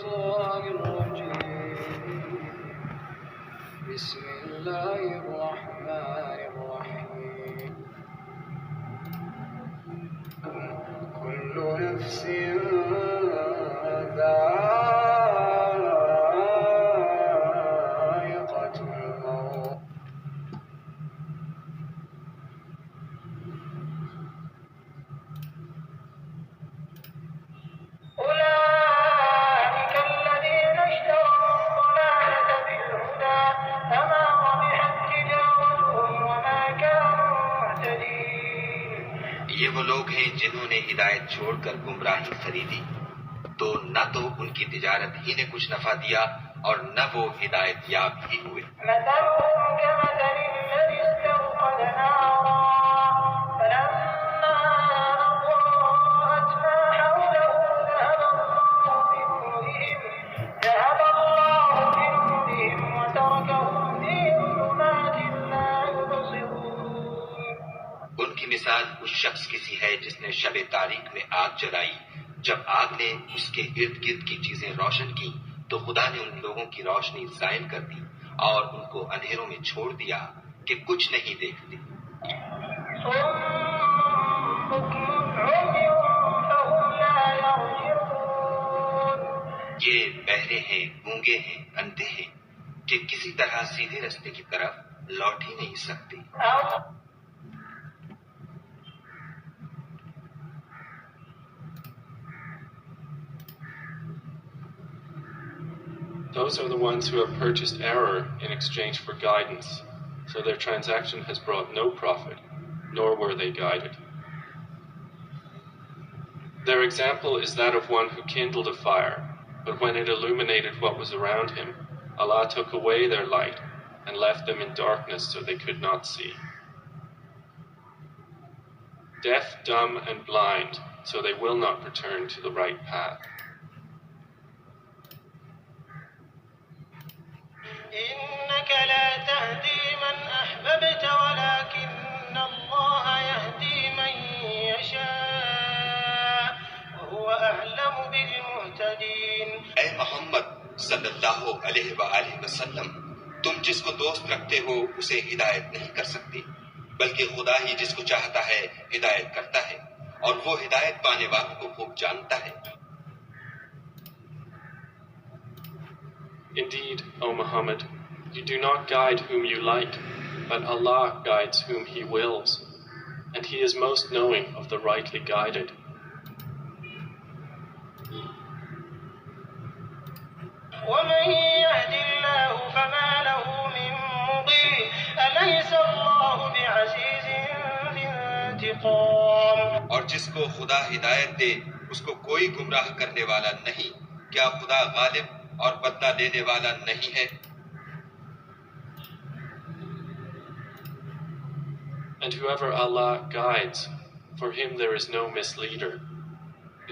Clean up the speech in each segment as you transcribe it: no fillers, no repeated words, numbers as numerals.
الشيطان الرجيم. بسم الله الرحمن الرحيم. كل نفس ذائقة الموت. أولئك الذين اشتروا الضلالة بالهدى فما ربحت تجارتهم وما كانوا مهتدين. یہ وہ لوگ ہیں جنہوں نے ہدایت چھوڑ کر گمراہی خریدی، تو نہ تو ان کی تجارت ہی نے کچھ نفع دیا اور نہ وہ ہدایت یاب ہی ہوئے۔ مثلهم كمثل الذي استوقد نارا فلما أضاءت ما حوله ذهب الله بنورهم وتركهم في ظلمات لا يبصرون. ان کی مثال اس شخص کی سی ہے جس نے شب تاریک میں آگ جلائی، جب آگ نے اس کے ارد گرد کی چیزیں روشن کی تو خدا نے ان لوگوں کی روشنی زائل کر دی اور ان کو اندھیروں میں چھوڑ دیا کہ کچھ نہیں دیکھتے۔ یہ بہرے ہیں، گونگے ہیں، اندھے ہیں کہ کسی طرح سیدھے رستے کی طرف لوٹ ہی نہیں سکتے۔ Those are the ones who have purchased error in exchange for guidance, so their transaction has brought no profit, nor were they guided. Their example is that of one who kindled a fire, but when it illuminated what was around him, Allah took away their light and left them in darkness so they could not see. Deaf, dumb, and blind, so they will not return to the right path. إنك لا تهدي من أحببت ولكن الله يهدي من يشاء وهو أعلم بالمهتدين. اے محمد صلی اللہ علیہ وآلہ وسلم، تم جس کو دوست رکھتے ہو اسے ہدایت نہیں کر سکتے، بلکہ خدا ہی جس کو چاہتا ہے ہدایت کرتا ہے، اور وہ ہدایت پانے والوں کو خوب جانتا ہے۔ Indeed, O Muhammad, you do not guide whom you like, but Allah guides whom He wills, and He is most knowing of the rightly guided. ومن يهد الله فما له من مضل أليس الله بعزيز ذي انتقام. اور جس کو خدا ہدایت دے اس کو کوئی گمراہ کرنے والا نہیں، کیا خدا غالب اور بدلہ دینے والا نہیں ہے؟ And whoever Allah guides, for him there is no misleader.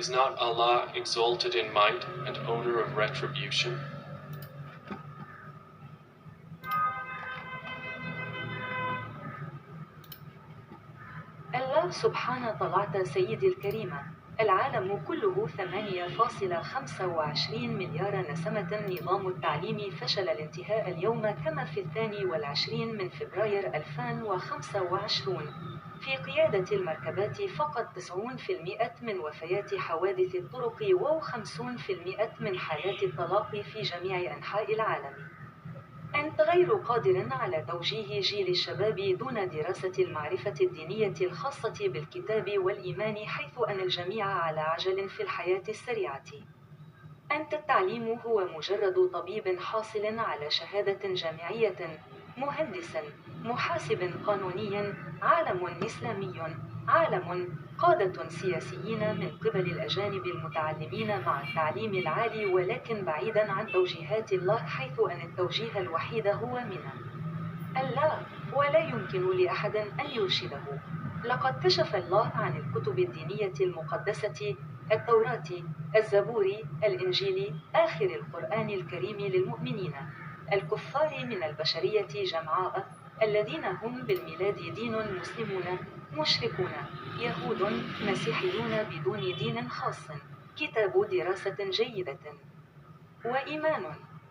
Is not Allah exalted in might and owner of retribution? الله سبحانه طلعت سيدي الكريمة، العالم كله 8.25 مليار نسمة. نظام التعليم فشل الانتهاء اليوم كما في 22 من فبراير 2025. في قيادة المركبات فقط 90% من وفيات حوادث الطرق و50% من حالات الطلاق في جميع أنحاء العالم. أنت غير قادر على توجيه جيل الشباب دون دراسة المعرفة الدينية الخاصة بالكتاب والإيمان، حيث أن الجميع على عجل في الحياة السريعة. أنت التعليم هو مجرد طبيب حاصل على شهادة جامعية، مهندس، محاسب قانوني، عالم إسلامي، عالم، قادة سياسيين من قبل الأجانب المتعلمين مع التعليم العالي، ولكن بعيدا عن توجيهات الله، حيث أن التوجيه الوحيد هو من الله، ولا يمكن لأحد أن يرشده. لقد كشف الله عن الكتب الدينية المقدسة، التوراة، الزبور، الإنجيل، آخر القرآن الكريم للمؤمنين الكفار من البشرية جمعاء، الذين هم بالميلاد دين مسلمون، مشركون، يهود، مسيحيون بدون دين خاص. كتاب دراسة جيدة. وإيمان،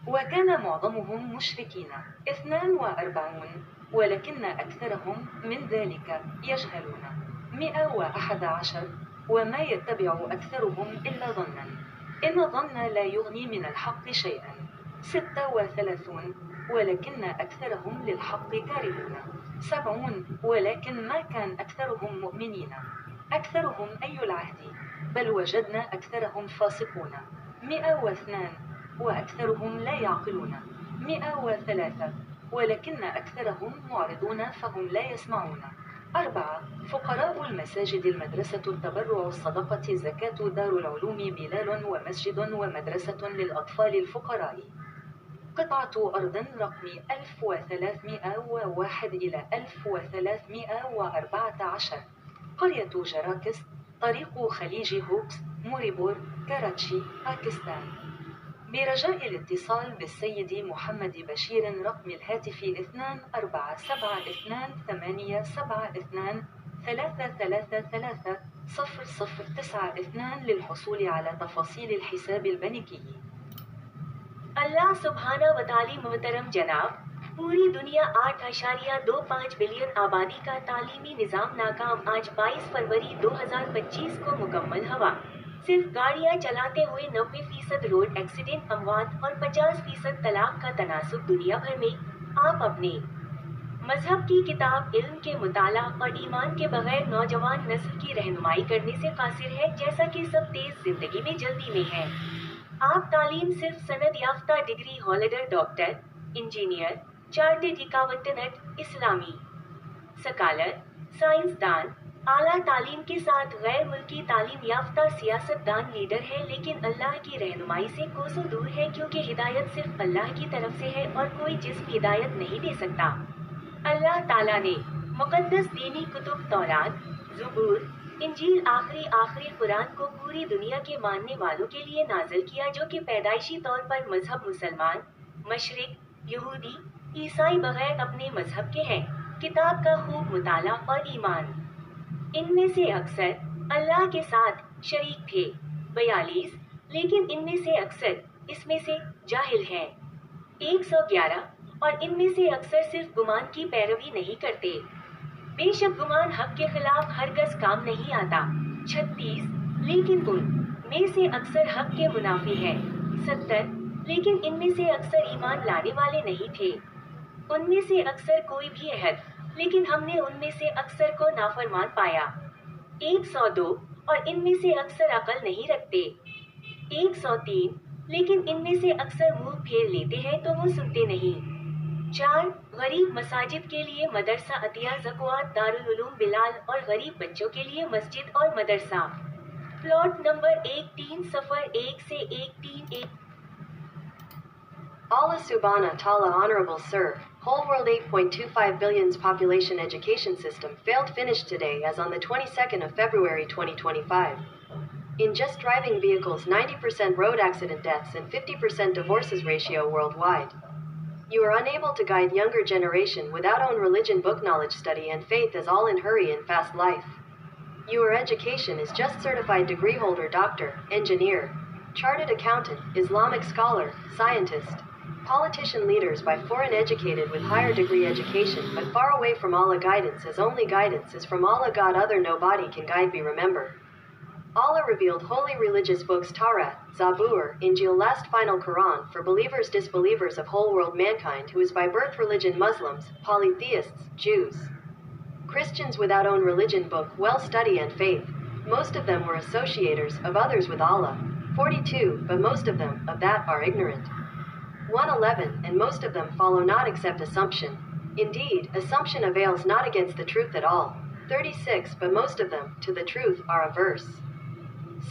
وكان معظمهم مشركين 42، ولكن أكثرهم من ذلك يجهلون 111، وما يتبع أكثرهم إلا ظنا، إن الظن لا يغني من الحق شيئا 36، ولكن أكثرهم للحق كارهون 70، ولكن ما كان أكثرهم مؤمنين. أكثرهم أي العهد، بل وجدنا أكثرهم فاسقون 102، وأكثرهم لا يعقلون 103، ولكن أكثرهم معرضون فهم لا يسمعون 4. فقراء المساجد المدرسة التبرع الصدقة زكاة دار العلوم بلال ومسجد ومدرسة للأطفال الفقراء. قطعة أرض رقم 1301 إلى 1314، قرية جراكس، طريق خليج هوكس، موريبور، كاراتشي، باكستان. برجاء الاتصال بالسيد محمد بشير رقم الهاتف 247872 للحصول على تفاصيل الحساب البنكي. اللہ سبحانہ و تعالی محترم جناب، پوری دنیا 8.25 بلین آبادی کا تعلیمی نظام ناکام آج 22 فروری 2025 کو مکمل ہوا۔ صرف گاڑیاں چلاتے ہوئے 90% روڈ ایکسیڈنٹ اموات اور 50% طلاق کا تناسب دنیا بھر میں۔ آپ اپنے مذہب کی کتاب علم کے مطالعہ اور ایمان کے بغیر نوجوان نسل کی رہنمائی کرنے سے قاصر ہے، جیسا کہ سب تیز زندگی میں جلدی میں ہے۔ آپ تعلیم صرف سند یافتہ degree holder, doctor, engineer, chartered accountant, اسلامی سکالر، سائنسدان، اعلیٰ تعلیم کے ساتھ غیر ملکی تعلیم یافتہ سیاست دان لیڈر ہے، لیکن اللہ کی رہنمائی سے کوسوں دور ہے، کیونکہ ہدایت صرف اللہ کی طرف سے ہے اور کوئی جسم ہدایت نہیں دے سکتا۔ اللہ تعالیٰ نے مقدس دینی کتب تورات، زبور، انجیل آخری قرآن کو پوری دنیا کے ماننے والوں کے لیے نازل کیا، جو کہ پیدائشی طور پر مذہب مسلمان، مشرق، یہودی، عیسائی بغیر اپنے مذہب کے ہیں۔ کتاب کا خوب مطالعہ اور ایمان۔ ان میں سے اکثر اللہ کے ساتھ شریک تھے 42، لیکن ان میں سے اکثر اس میں سے جاہل ہیں 111، اور ان میں سے اکثر صرف گمان کی پیروی نہیں کرتے۔ بے شک گمان حق کے خلاف ہرگز کام نہیں آتا 36، لیکن ان میں سے اکثر حق کے منافی ہیں 70، لیکن ان میں سے اکثر ایمان لانے والے نہیں تھے۔ ان میں سے اکثر کوئی بھی عہد، لیکن ہم نے ان میں سے اکثر کو نافرمان پایا 102، اور ان میں سے اکثر عقل نہیں رکھتے 103، لیکن ان میں سے اکثر منہ پھیر لیتے ہیں تو وہ سنتے نہیں 4۔ غریب مساجد کے لیے مدرسہ عطیہ زکوات دارالعلوم بلال، اور غریب بچوں کے لیے مسجد اور مدرسہ۔ پلاٹ نمبر 1301 سے 131۔ Allah subhanahu wa ta'ala, Honorable Sir, whole world 8.25 billion's population education system failed finished today as on the 22nd of February 2025. In just driving vehicles, 90% road accident deaths and 50% divorces ratio worldwide. You are unable to guide younger generation without own religion, book knowledge, study and faith as all in hurry and fast life. Your education is just certified degree holder, doctor, engineer, chartered accountant, Islamic scholar, scientist, politician leaders by foreign educated with higher degree education, but far away from Allah guidance, as only guidance is from Allah God, other nobody can guide be remember. Allah revealed holy religious books Taurat, Zabur, Injil, last final Quran for believers, disbelievers of whole world mankind who is by birth religion Muslims, polytheists, Jews, Christians without own religion book, well study and faith. Most of them were associators of others with Allah. 42, but most of them of that are ignorant. 111, and most of them follow not except assumption. Indeed, assumption avails not against the truth at all. 36, but most of them to the truth are averse.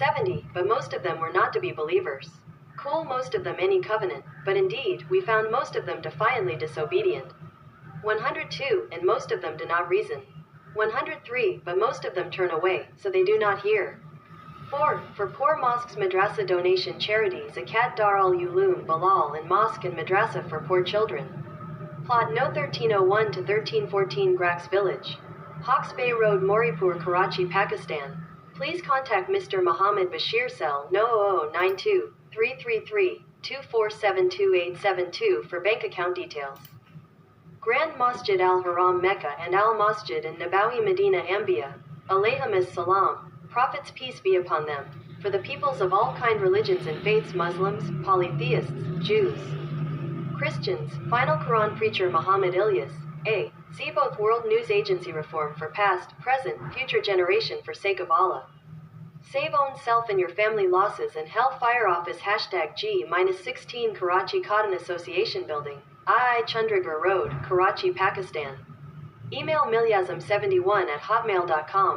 70, but most of them were not to be believers. Cool, most of them any covenant, but indeed we found most of them defiantly disobedient. 102, and most of them do not reason. 103, but most of them turn away, so they do not hear. 4, for poor mosques, madrasa donation charities, Zakat Dar al-Ulum, Bilal, and mosque and madrasa for poor children. Plot No 1301 to 1314 Grax Village, Hawks Bay Road, Moripur, Karachi, Pakistan. Please contact Mr. Muhammad Bashir, cell No 0092 333 24722872 for bank account details. Grand Masjid Al Haram Mecca and Al Masjid in Nabawi Medina Ambia, alayhim salam, Prophet's peace be upon them, for the peoples of all kind religions and faiths, Muslims, polytheists, Jews, Christians, final Quran preacher Muhammad Ilyas, A. See both World News Agency reform for past, present, future generation for sake of Allah. Save own self and your family losses and Hellfire Office #G-16 Karachi Cotton Association Building, II Chandigarh Road, Karachi, Pakistan. Email milyazam71@hotmail.com.